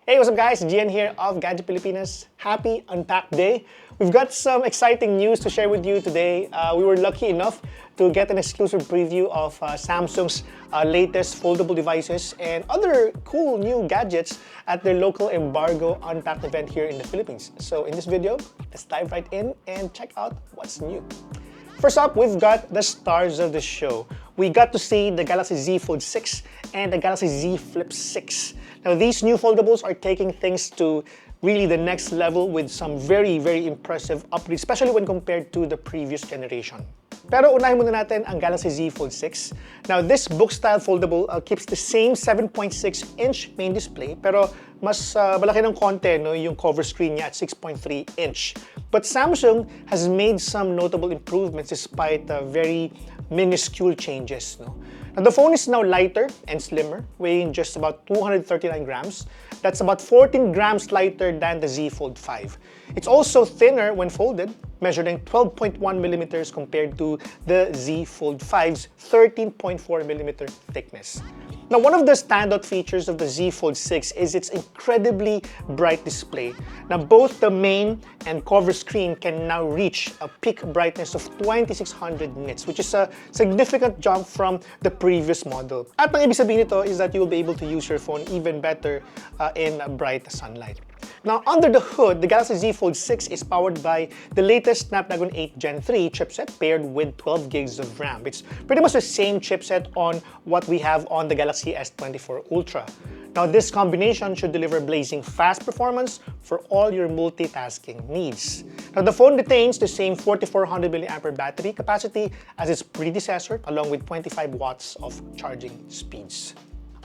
Hey, what's up guys? Gian here of Gadget Pilipinas. Happy Unpacked Day. We've got some exciting news to share with you today. We were lucky enough to get an exclusive preview of Samsung's latest foldable devices and other cool new gadgets at their local Embargo Unpacked event here in the Philippines. So in this video, let's dive right in and check out what's new. First up, we've got the stars of the show. We got to see the Galaxy Z Fold6 and the Galaxy Z Flip6. Now, these new foldables are taking things to really the next level with some very impressive upgrades, especially when compared to the previous generation. Pero unahin muna natin ang Galaxy Z Fold6. Now, this book-style foldable keeps the same 7.6-inch main display, pero mas malaki ng konti yung cover screen niya at 6.3-inch. But Samsung has made some notable improvements despite very minuscule changes. Now, the phone is now lighter and slimmer, weighing just about 239 grams. That's about 14 grams lighter than the Z Fold 5. It's also thinner when folded, measuring 12.1 millimeters compared to the Z Fold 5's 13.4 millimeter thickness. Now, one of the standout features of the Z Fold 6 is its incredibly bright display. Now, both the main and cover screen can now reach a peak brightness of 2600 nits, which is a significant jump from the previous model. At ang ibig sabihin nito is that you will be able to use your phone even better in bright sunlight. Now, under the hood, the Galaxy Z Fold 6 is powered by the latest Snapdragon 8 Gen 3 chipset paired with 12 gigs of RAM. It's pretty much the same chipset on what we have on the Galaxy S24 Ultra. Now, this combination should deliver blazing fast performance for all your multitasking needs. Now, the phone retains the same 4400 mAh battery capacity as its predecessor, along with 25 watts of charging speeds.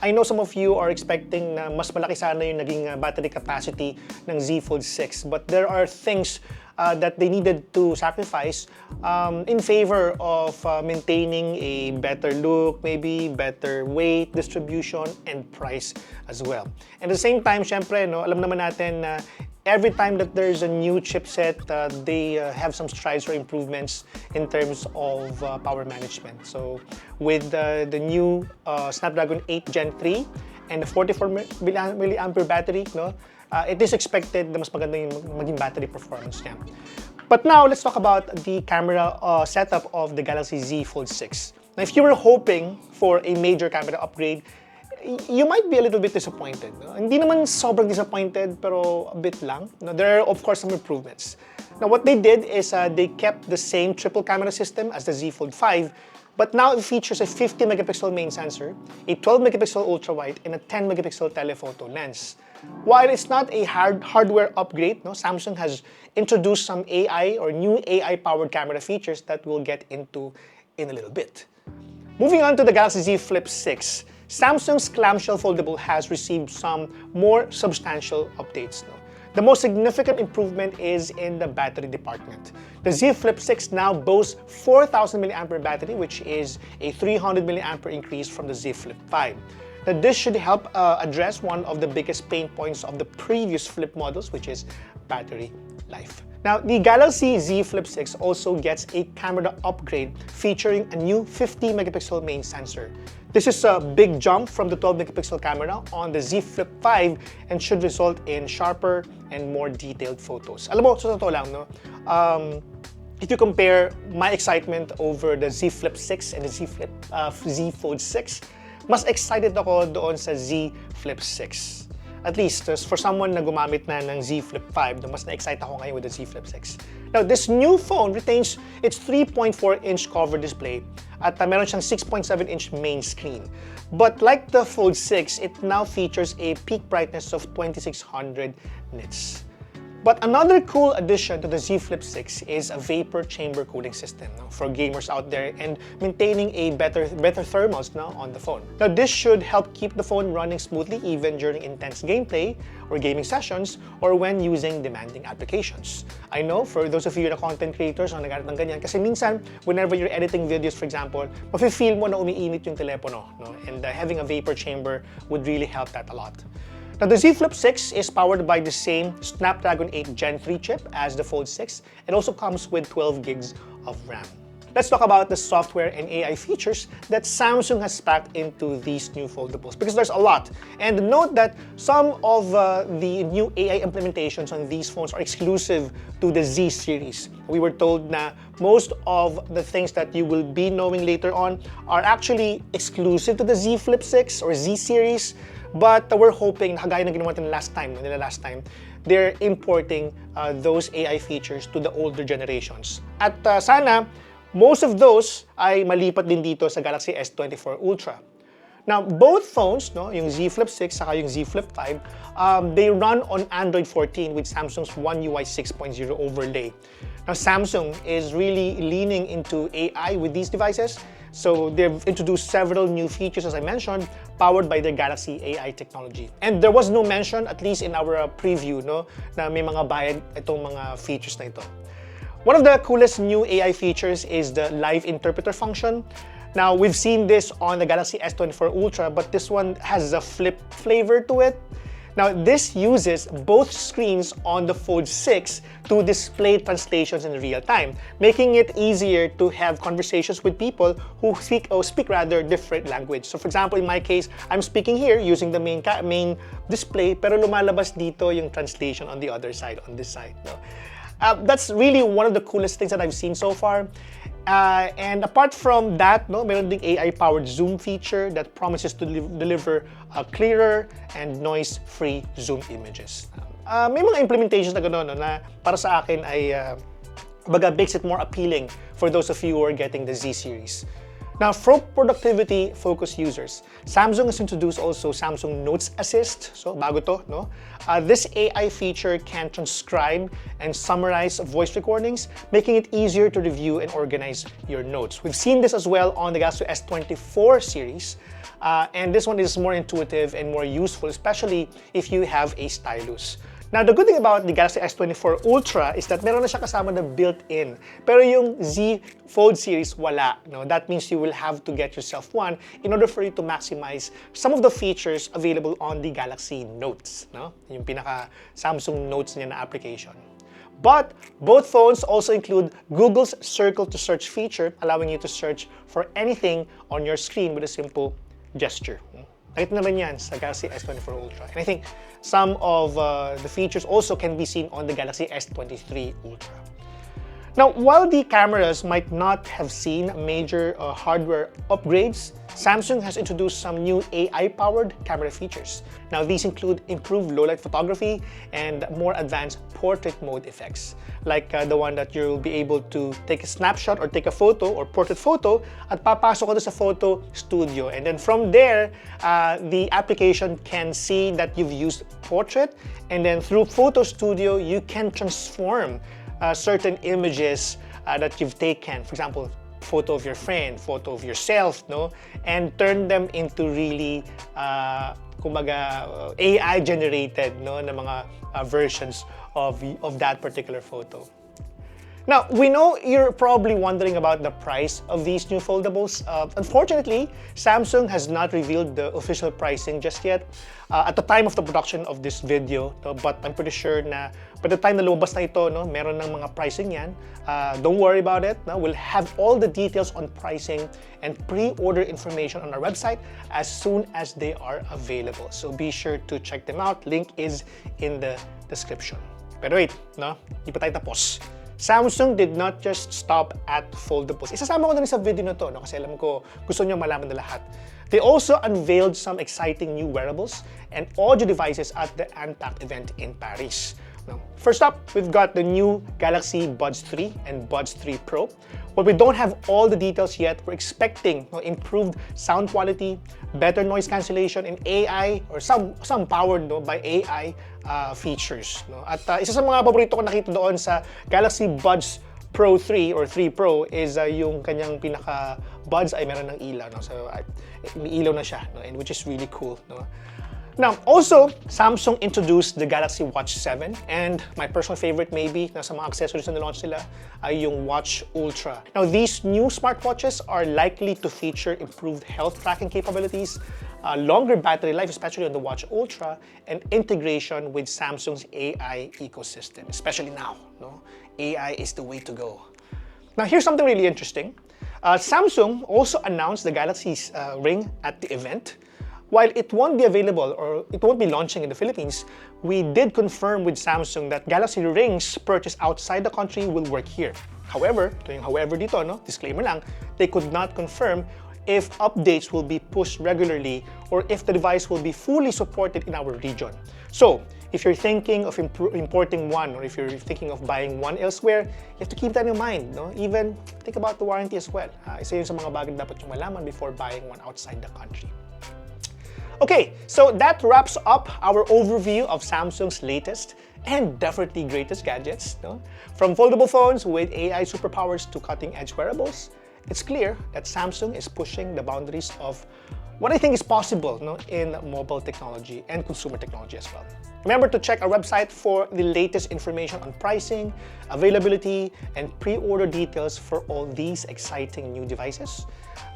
I know some of you are expecting na mas malaki sana yung naging battery capacity ng Z Fold 6, but there are things that they needed to sacrifice in favor of maintaining a better look, maybe better weight distribution and price as well. And at the same time, syempre, alam naman natin na every time that there's a new chipset, they have some strides or improvements in terms of power management. So with the new Snapdragon 8 Gen 3 and the 44 mAh battery, it is expected na mas maganda yung maging battery performance niya. But now, let's talk about the camera setup of the Galaxy Z Fold 6. Now, if you were hoping for a major camera upgrade, you might be a little bit disappointed. Hindi naman sobrang disappointed, pero a bit lang. There are, of course, some improvements. Now, what they did is they kept the same triple camera system as the Z Fold 5, but now it features a 50-megapixel main sensor, a 12-megapixel ultra-wide, and a 10-megapixel telephoto lens. While it's not a hardware upgrade, Samsung has introduced some AI or new AI-powered camera features that we'll get into in a little bit. Moving on to the Galaxy Z Flip 6. Samsung's clamshell foldable has received some more substantial updates. The most significant improvement is in the battery department. The Z Flip 6 now boasts 4000 mAh battery, which is a 300 mAh increase from the Z Flip 5. Now, this should help address one of the biggest pain points of the previous Flip models, which is battery life. Now, the Galaxy Z Flip 6 also gets a camera upgrade featuring a new 50-megapixel main sensor. This is a big jump from the 12-megapixel camera on the Z Flip 5 and should result in sharper and more detailed photos. Alam mo, sa totoo lang, if you compare my excitement over the Z Flip 6 and the Z Fold 6, mas excited ako doon sa Z Flip 6. At least, for someone na gumamit na ng Z Flip 5, mas na-excite ako ngayon with the Z Flip 6. Now, this new phone retains its 3.4-inch cover display at meron siyang 6.7-inch main screen. But like the Fold 6, it now features a peak brightness of 2600 nits. But another cool addition to the Z Flip 6 is a vapor chamber cooling system for gamers out there and maintaining a better thermals on the phone. Now, this should help keep the phone running smoothly even during intense gameplay or gaming sessions or when using demanding applications. I know for those of you na content creators na nagalit ng ganyan kasi minsan whenever you're editing videos, for example, mafe-feel mo na umiinit yung telepono, and having a vapor chamber would really help that a lot. Now, the Z Flip 6 is powered by the same Snapdragon 8 Gen 3 chip as the Fold 6. It also comes with 12 gigs of RAM. let's talk about the software and AI features that Samsung has packed into these new foldables, because there's a lot. And note that some of the new AI implementations on these phones are exclusive to the Z series. We were told na most of the things that you will be knowing later on are actually exclusive to the Z Flip6 or Z series, but we're hoping, kagaya na ginawa natin last time, they're importing those AI features to the older generations. At sana, most of those ay malipat din dito sa Galaxy S24 Ultra. Now, both phones, no, yung Z Flip 6 saka yung Z Flip 5, they run on Android 14 with Samsung's One UI 6.0 overlay. Now, Samsung is really leaning into AI with these devices, so they've introduced several new features, as I mentioned, powered by their Galaxy AI technology. And there was no mention, at least in our preview, no, na may mga bayad itong mga features na ito. One of the coolest new AI features is the live interpreter function. Now, we've seen this on the Galaxy S24 Ultra, but this one has a flip flavor to it. Now, this uses both screens on the Fold6 to display translations in real time, making it easier to have conversations with people who speak different language. So, for example, in my case, I'm speaking here using the main display, pero lumalabas dito yung translation on the other side, on this side. No? That's really one of the coolest things that I've seen so far. And apart from that, no, meron ding AI-powered zoom feature that promises to deliver clearer and noise-free zoom images. May mga implementations na gano'n, no, na para sa akin ay makes it more appealing for those of you who are getting the Z series. Now, for productivity-focused users, Samsung has introduced also Samsung Notes Assist. So, bago to, no? This AI feature can transcribe and summarize voice recordings, making it easier to review and organize your notes. We've seen this as well on the Galaxy S24 series, and this one is more intuitive and more useful, especially if you have a stylus. Now, the good thing about the Galaxy S24 Ultra is that meron na siya kasama na built-in. Pero yung Z Fold series, wala. No? That means you will have to get yourself one in order for you to maximize some of the features available on the Galaxy Notes. No? Yung pinaka Samsung Notes niya na application. But both phones also include Google's Circle to Search feature, allowing you to search for anything on your screen with a simple gesture. Nakita naman yan sa Galaxy S24 Ultra. And I think some of the features also can be seen on the Galaxy S23 Ultra. Now, while the cameras might not have seen major hardware upgrades, Samsung has introduced some new AI-powered camera features. Now, these include improved low-light photography and more advanced portrait mode effects, like the one that you'll be able to take a snapshot or take a photo or portrait photo at papasok ka sa photo studio. And then from there, the application can see that you've used portrait, and then through Photo Studio, you can transform certain images that you've taken, for example, photo of your friend, photo of yourself, no, and turn them into really, kumbaga, AI-generated, no, na mga versions of that particular photo. Now, we know you're probably wondering about the price of these new foldables. Unfortunately, Samsung has not revealed the official pricing just yet at the time of the production of this video. But I'm pretty sure na by the time na lumabas na ito, no, meron ng mga pricing yan. Don't worry about it. No? We'll have all the details on pricing and pre-order information on our website as soon as they are available. So be sure to check them out. Link is in the description. Pero wait, no? Di pa tayo tapos. Samsung did not just stop at foldables. Isasama ko na rin sa video na to, no? Kasi alam ko gusto nyo malaman na lahat. They also unveiled some exciting new wearables and audio devices at the Unpacked event in Paris. Now, first up, we've got the new Galaxy Buds 3 and Buds 3 Pro. While we don't have all the details yet, we're expecting improved sound quality, better noise cancellation, and AI, or some powered by AI features. No? At isa sa mga paborito ko nakita doon sa Galaxy Buds Pro 3 or 3 Pro is yung kanyang pinaka buds ay meron ng ilaw. No? So, may ilaw na siya, no? And which is really cool. No? Now, also, Samsung introduced the Galaxy Watch 7, and my personal favorite maybe na sa mga accessories na nilaunch nila ay yung Watch Ultra. Now, these new smartwatches are likely to feature improved health tracking capabilities, longer battery life, especially on the Watch Ultra, and integration with Samsung's AI ecosystem, especially now. No? AI is the way to go. Now, here's something really interesting. Samsung also announced the Galaxy's Ring at the event. While it won't be available or it won't be launching in the Philippines, we did confirm with Samsung that Galaxy Rings purchased outside the country will work here. However, dito, no, disclaimer lang, they could not confirm if updates will be pushed regularly or if the device will be fully supported in our region. So, if you're thinking of importing one or if you're thinking of buying one elsewhere, you have to keep that in mind. No? Even think about the warranty as well. Isa yun sa mga bagay dapat yung malaman before buying one outside the country. Okay, so that wraps up our overview of Samsung's latest and definitely greatest gadgets. No? From foldable phones with AI superpowers to cutting-edge wearables, it's clear that Samsung is pushing the boundaries of what I think is possible, no, in mobile technology and consumer technology as well. Remember to check our website for the latest information on pricing, availability, and pre-order details for all these exciting new devices.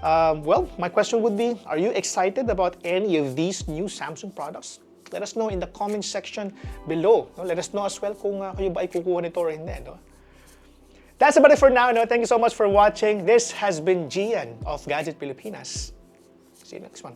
Well, my question would be, are you excited about any of these new Samsung products? Let us know in the comment section below. No? Let us know as well kung kayo ba ay kukuha nito or hindi. No? That's about it for now. No? Thank you so much for watching. This has been Gian of Gadget Pilipinas. See you next one.